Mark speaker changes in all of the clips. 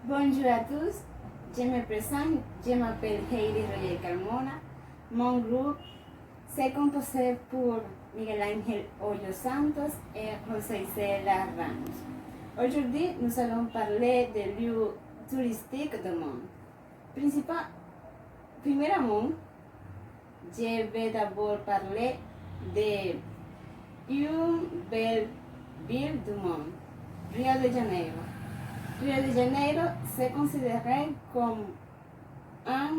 Speaker 1: Bonjour à tous, je me présente, je m'appelle Heidi Roger Carmona. Mon groupe s'est composé pour Miguel Ángel Hoyo Santos et José Isela Ramos. Aujourd'hui, nous allons parler des lieux touristiques du monde. Premièrement, je vais d'abord parler de une belle ville du monde, Rio de Janeiro. Rio de Janeiro se considère comme un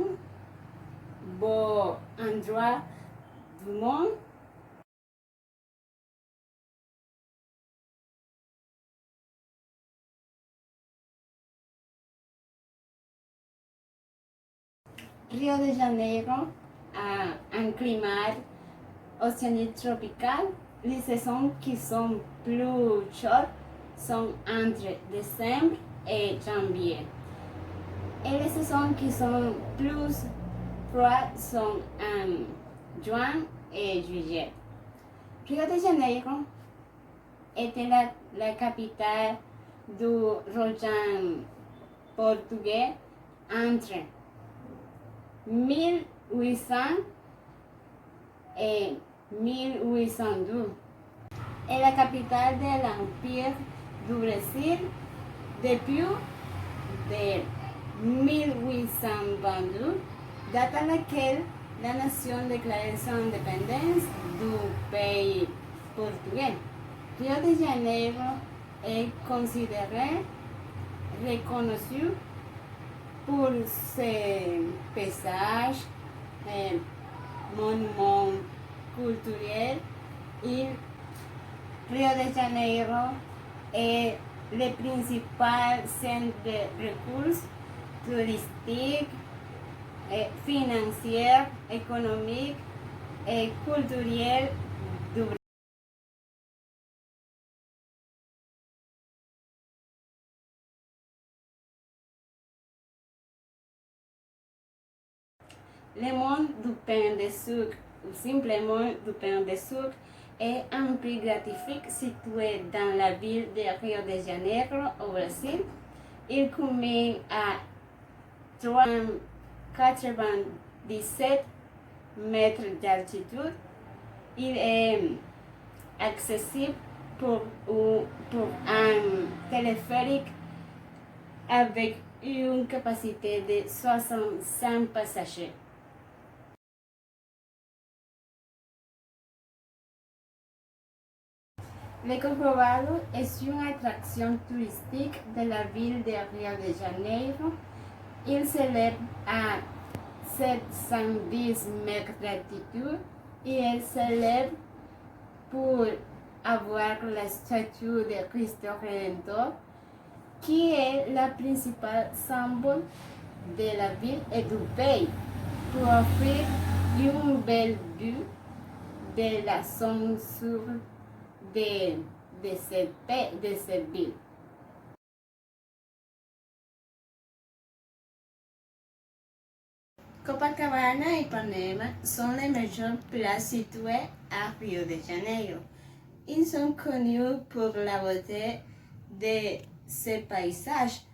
Speaker 1: beau endroit du monde. Rio de Janeiro a un climat océanique tropical. Les saisons qui sont plus chaudes sont entre décembre et janvier. Et les saisons qui sont plus froides sont en juin et juillet. Rio de Janeiro était la capitale du royaume portugais entre 1800 et 1812 et la capitale de l'Empire du Brésil depuis de 1822, date à laquelle la nation déclarait son indépendance du pays portugais. Rio de Janeiro est considéré, reconnu pour ses paysages, monuments culturels. Et Rio de Janeiro est le principal centre de recursos touristiques, financiers, économiques et culturels du Brésil. Le monde du pain de sucre, ou simplement du pain de sucre, est un prix gratifique situé dans la ville de Rio de Janeiro, au Brésil. Il culmine à 397 mètres d'altitude. Il est accessible pour un téléphérique avec une capacité de 65 passagers. Le Corcovado es una atracción turística de la ville de Rio de Janeiro. Il s'élève à 710 mètres d'altitude et elle s'élève pour avoir la statue de Cristo Redentor, qui est la principale symbole de la ville et du pays, pour offrir une belle vue de la zone sur de cette ville. Copacabana et Ipanema sont les meilleures places situées à Rio de Janeiro. Ils sont connus pour la beauté de ces paysages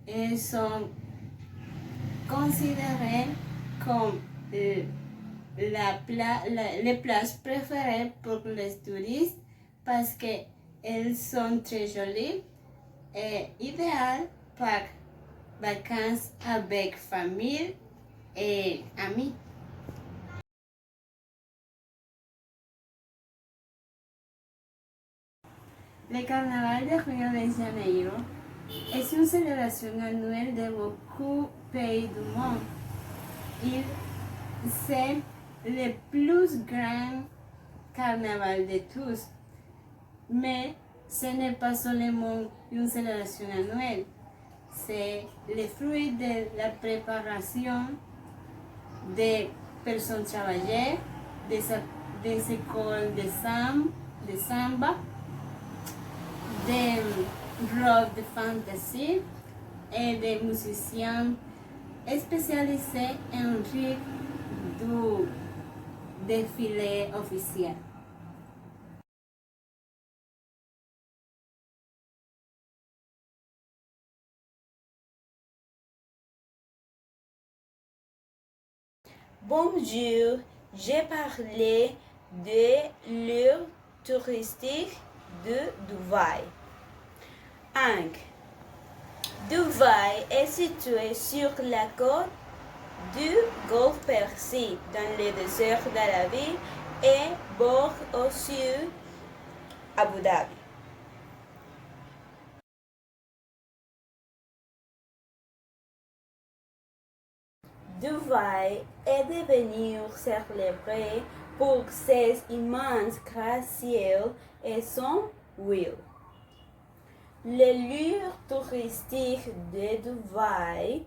Speaker 1: et sont considérés comme les places préférées pour les touristes parce qu'elles sont très jolies et idéales pour vacances avec famille et amis. Le carnaval de Rio de Janeiro est une célébration annuelle de beaucoup de pays du monde. C'est le plus grand carnaval de tous. Mais ce n'est pas seulement une célébration annuelle, c'est le fruit de la préparation des personnes travaillées, des écoles de samba, des groupes de fantasy et des musiciens spécialisés en rythme du défilé officiel.
Speaker 2: Bonjour, j'ai parlé de l'heure touristique de Dubaï. 1. Dubaï est situé sur la côte du Golfe Persique, dans le désert d'Arabie et bord au sud Abu Dhabi. Dubaï est devenu célébré pour ses immenses gratte-ciels et son huile. Les lieux touristiques de Dubaï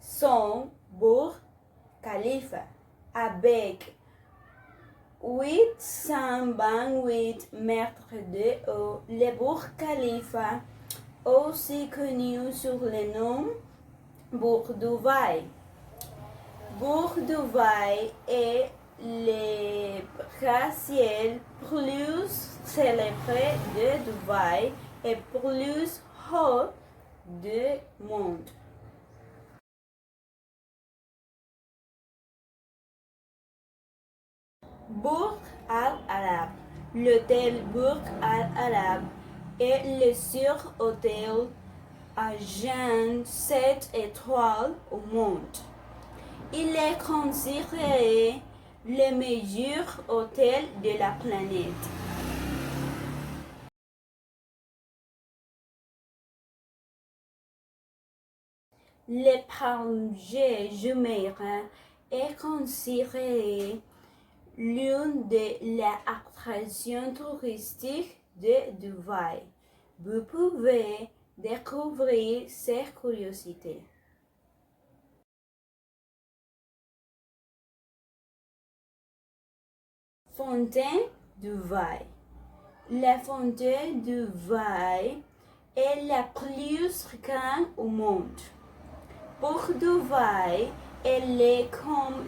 Speaker 2: sont Burj Khalifa avec 828 mètres de haut. Le Burj Khalifa, aussi connu sous le nom Burj Dubaï. Burj Dubaï est le gratte-ciel plus célébré de Dubaï et plus haut du monde. Burj Al Arab. L'hôtel Burj Al Arab est le seul hôtel à genre 7 étoiles au monde. Il est considéré le meilleur hôtel de la planète. Le projet Jumeirah est considéré l'une des attractions touristiques de Dubaï. Vous pouvez découvrir ces curiosités. Fontaine Dubaï. La fontaine Dubaï est la plus grande au monde. Pour Dubaï, elle est comme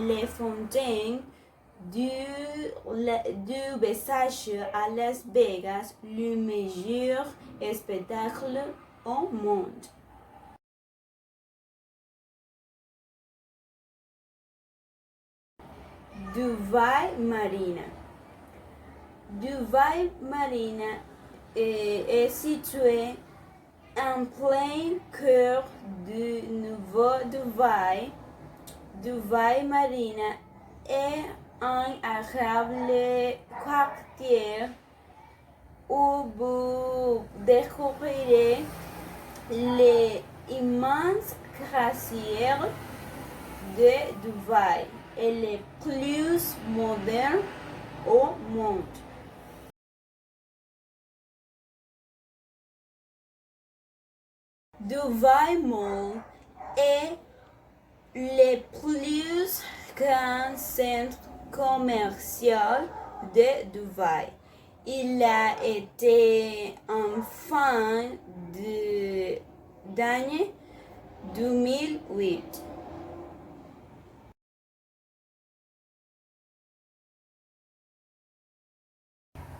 Speaker 2: les fontaines du Versailles à Las Vegas, le meilleur spectacle au monde. Dubaï Marina. Dubaï Marina est située en plein cœur du Nouveau Dubaï. Dubaï Marina est un agréable quartier où vous découvrirez les immenses glaciers de Dubaï et les plus modernes au monde. Dubaï Mall est le plus grand centre commercial de Dubaï. Il a été en fin d'année 2008.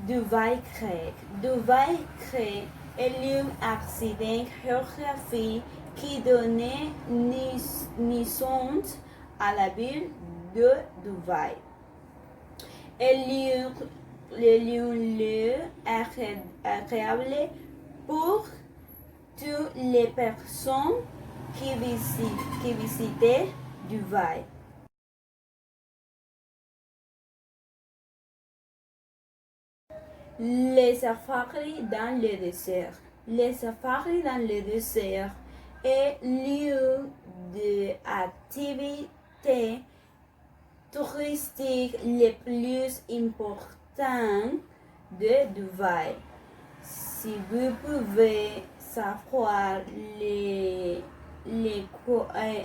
Speaker 2: Dubaï Creek. Dubaï Creek est un accident géographique qui donnait naissance à la ville de Dubaï. Elle est un lieu agréable pour toutes les personnes qui visitaient Dubaï. Les safaris dans le désert. Les safaris dans le désert est l'une des activités touristiques les plus importantes de Dubaï. Si vous pouvez savoir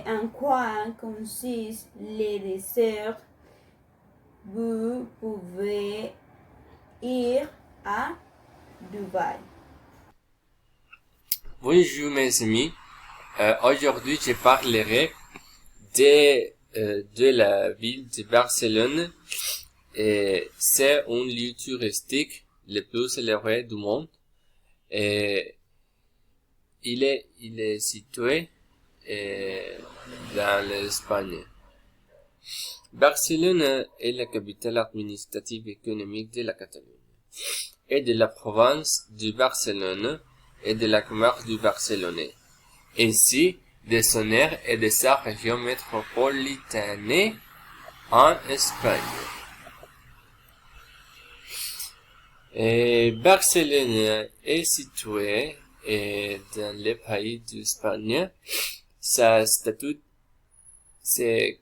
Speaker 2: en quoi consiste le désert, vous pouvez ir à Dubaï.
Speaker 3: Bonjour mes amis, aujourd'hui je parlerai de la ville de Barcelone. Et c'est un lieu touristique le plus célébré du monde. Et il est situé dans l'Espagne. Barcelone est la capitale administrative et économique de la Catalogne, et de la province du Barcelone et de la comarque du Barcelonais, ainsi de son aire et de sa région métropolitaine en Espagne. Barcelone est située dans le pays d'Espagne. Sa statut c'est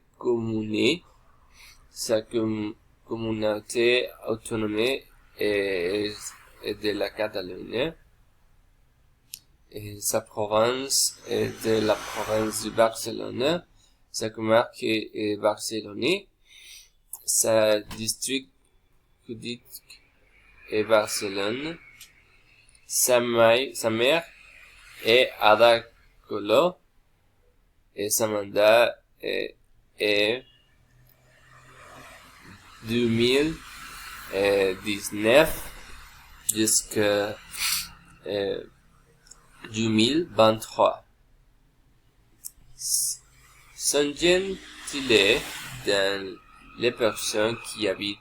Speaker 3: sa communauté autonome est de la Catalogne. Et sa province est de la province du Barcelone. Sa comarque est Barcelone. Sa district est Barcelone. Sa mère est Ada Colau. Et sa mandat est 2019 jusqu'à 2023. Son gentilé dans les personnes qui habitent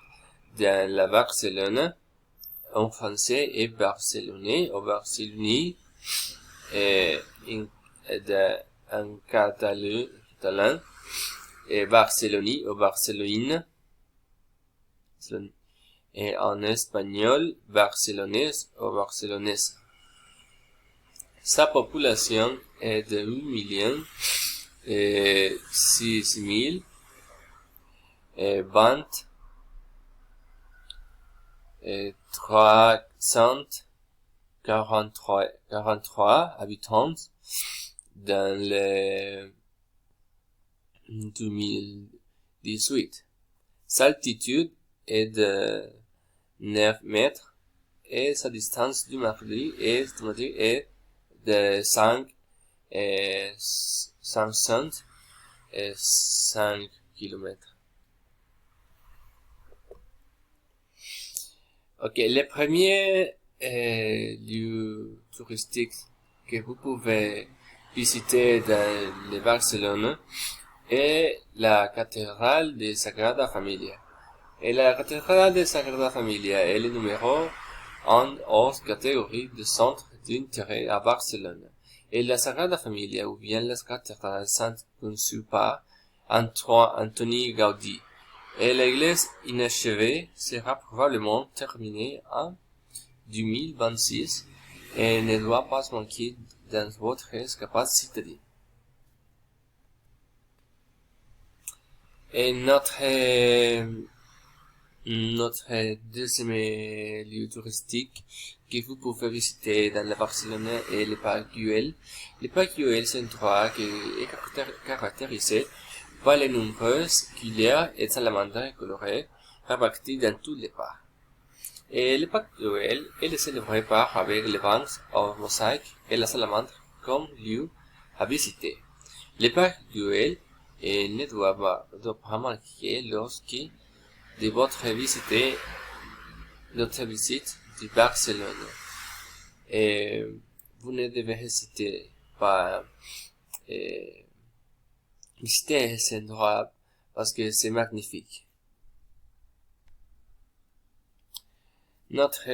Speaker 3: dans la Barcelone en français est barcelonais ou barcelonais et en catalan et barceloni ou barceloine et en espagnol barcelonaise ou barcelonaise. Sa population est de 8 millions et 6 000 et 343 habitants dans le 2018. Sa altitude est de 9 mètres et sa distance du Madrid est de 505 kilomètres. Ok, le premier lieu touristique que vous pouvez visiter dans le Barcelone est la cathédrale de Sagrada Familia. Et la cathédrale de Sagrada Familia est le numéro 1 hors catégorie de centre d'intérêt à Barcelone. Et la Sagrada Familia, ou bien la cathédrale sainte conçue par Antoni Gaudí. Et l'église inachevée sera probablement terminée en 2026 et ne doit pas manquer dans votre escapade citadine. Et notre deuxième lieu touristique que vous pouvez visiter dans la Barcelone est le parc Güell. Le parc Güell, c'est un endroit qui est caractérisé par les nombreuses cuillères et salamandres colorées réparties dans tous les parcs. Et le parc Güell est célébré par avec les bancs en mosaïque et la salamandre comme lieu à visiter. Le parc Güell ne doit pas manquer lorsque de votre visite du Barcelone. Et vous ne devez hésiter pas visiter cet endroit parce que c'est magnifique. Notre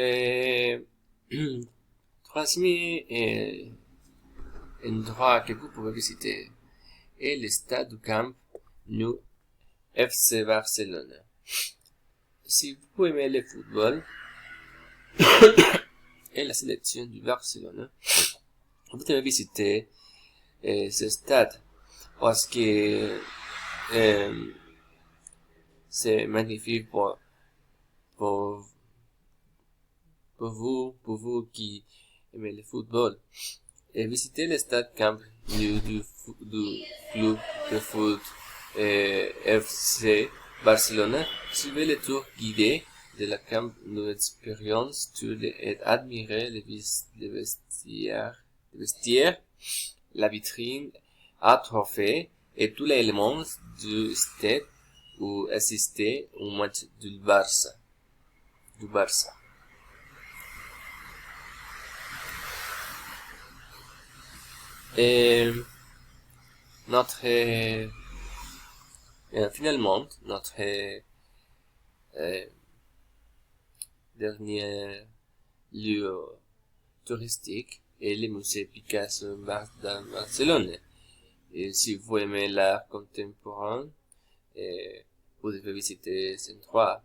Speaker 3: troisième endroit que vous pouvez visiter est le stade du Camp Nou FC Barcelone. Si vous aimez le football et la sélection du Barcelone, vous devez visiter ce stade parce que c'est magnifique pour vous qui aimez le football. Et visitez le stade Camp Nou du club de foot FC Barcelone. Suivez le tour guidé de la Camp Nou Experience et admirez les vestiaires, la vitrine à trophées et tous les éléments du stade ou assister au match du Barça. Et notre Et finalement, notre dernier lieu touristique est le musée Picasso dans Barcelone. Et si vous aimez l'art contemporain, vous devez visiter ces endroit.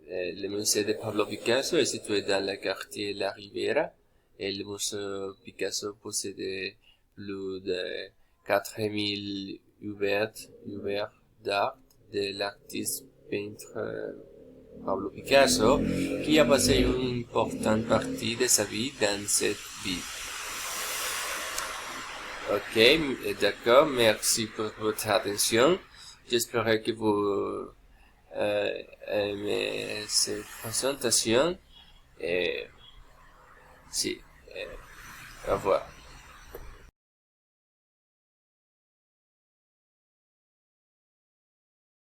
Speaker 3: Le musée de Pablo Picasso est situé dans le quartier La Ribera et le musée Picasso possède plus de 4000 œuvres d'art de l'artiste peintre Pablo Picasso, qui a passé une importante partie de sa vie dans cette ville. Ok, d'accord, merci pour votre attention. J'espère que vous aimez cette présentation. Et si, au revoir.